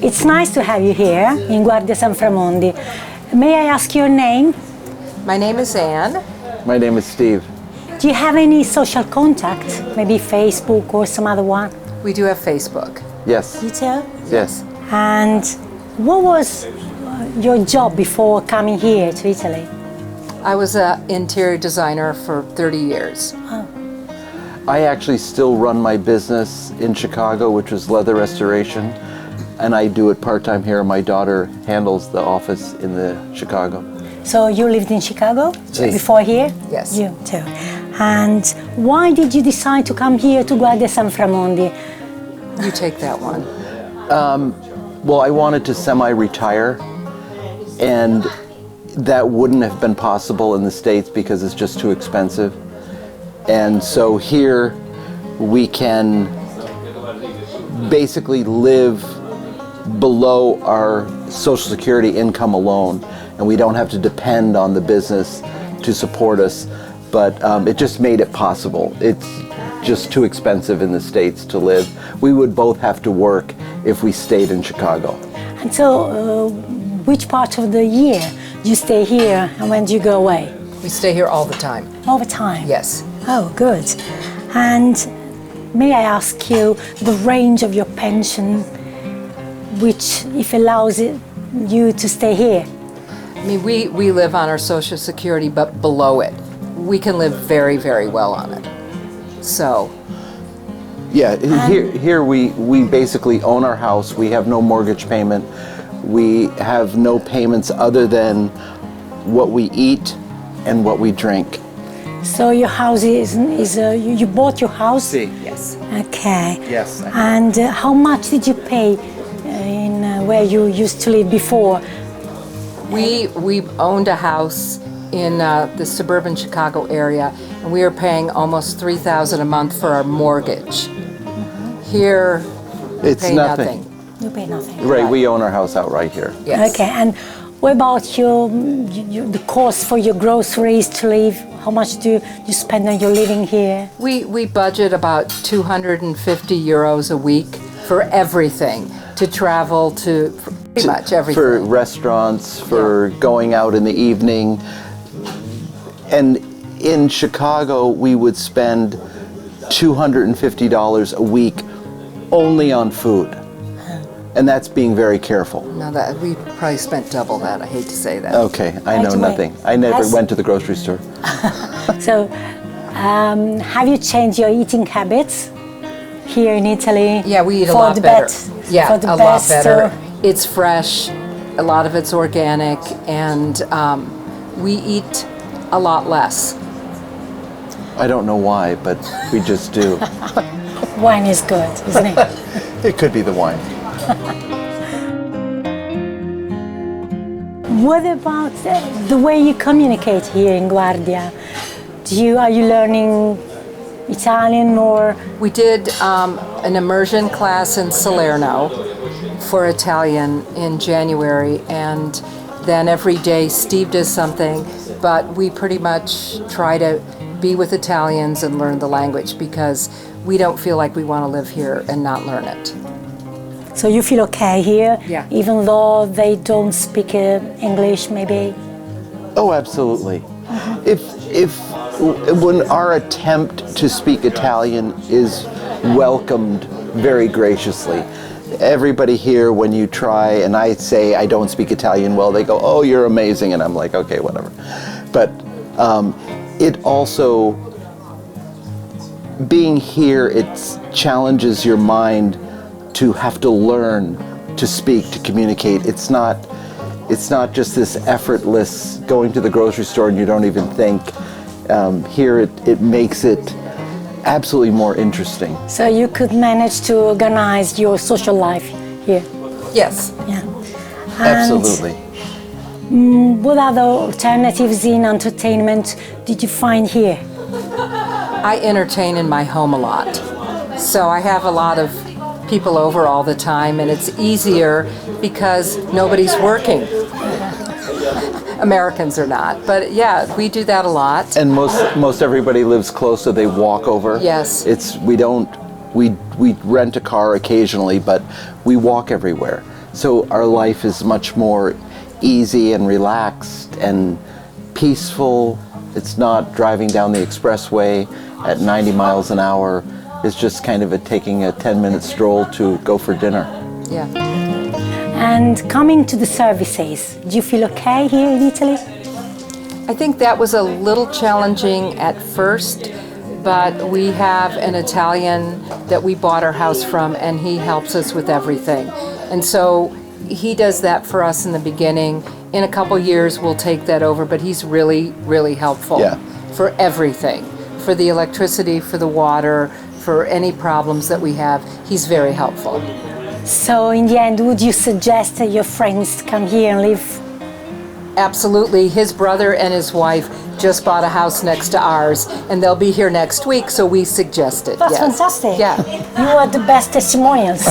It's nice to have you here in Guardia Sanframondi. May I ask your name? My name is Anne. My name is Steve. Do you have any social contact? Maybe Facebook or some other one? We do have Facebook. Yes. You too? Yes. And what was your job before coming here to Italy? I was an interior designer for 30 years. I actually still run my business in Chicago, which is leather restoration, and I do it part-time here. My daughter handles the office in the Chicago. So you lived in Chicago Si. before here? Yes. You too. And why did you decide to come here to Guardia Sanframondi? You take that one. Well, I wanted to semi-retire, and that wouldn't have been possible in the States because it's just too expensive. And so here we can basically live below our Social Security income alone, and we don't have to depend on the business to support us, but it just made it possible. It's just too expensive in the States to live. We would both have to work if we stayed in Chicago. And so which part of the year do you stay here and when do you go away? We stay here all the time. All the time? Yes. Oh, good. And may I ask you the range of your pension, which if allows you to stay here? I mean, we live on our Social Security, but below it. We can live very, very well on it. So. Yeah, here we basically own our house. We have no mortgage payment. We have no payments other than what we eat and what we drink. So your house is you bought your house? Si. Yes. Okay. Yes. And how much did you pay in where you used to live before? We owned a house in the suburban Chicago area, and we were paying almost $3,000 a month for our mortgage. Here, we It's pay nothing. You pay nothing. Right, we own our house outright here. Yes. Okay. And what about the cost for your groceries to live? How much do you spend on your living here? We budget about 250 euros a week for everything, to travel, to pretty much everything. For restaurants, for going out in the evening. And in Chicago, we would spend $250 a week only on food. And that's being very careful. Now that we probably spent double that. I hate to say that. Okay, I know Right away. nothing. I never Yes. went to the grocery store. So, have you changed your eating habits here in Italy? Yeah, we eat a for lot the better. best- Yeah, for the a lot best, better. It's fresh. A lot of it's organic, and we eat a lot less. I don't know why, but we just do. Wine is good, isn't it? It could be the wine. What about the way you communicate here in Guardia? Are you learning Italian or? We did an immersion class in Salerno for Italian in January, and then every day Steve does something, but we pretty much try to be with Italians and learn the language because we don't feel like we want to live here and not learn it. So you feel okay here? Yeah. Even though they don't speak English, maybe? Oh, absolutely. When our attempt to speak Italian is welcomed very graciously. Everybody here, when you try, and I say I don't speak Italian well, they go, "Oh, you're amazing," and I'm like, "Okay, whatever." But it also, being here, it challenges your mind to have to learn to speak, to communicate. It's not just this effortless going to the grocery store and you don't even think. Here it makes it absolutely more interesting. So you could manage to organize your social life here? Yes. Yeah. Absolutely. What other alternatives in entertainment did you find here? I entertain in my home a lot. So I have a lot of people over all the time, and it's easier because nobody's working. Americans are not, but yeah, we do that a lot. And most everybody lives close, so they walk over. Yes. We rent a car occasionally, but we walk everywhere. So our life is much more easy and relaxed and peaceful. It's not driving down the expressway at 90 miles an hour. It's just kind of taking a 10-minute stroll to go for dinner. Yeah. And coming to the services, do you feel okay here in Italy? I think that was a little challenging at first, but we have an Italian that we bought our house from, and he helps us with everything. And so he does that for us in the beginning. In a couple years, we'll take that over, but he's really, really helpful for everything. For the electricity, for the water, for any problems that we have, he's very helpful. So in the end, would you suggest that your friends come here and live? Absolutely. His brother and his wife just bought a house next to ours, and they'll be here next week, so we suggest it. That's yes. fantastic. Yeah. You are the best testimonials.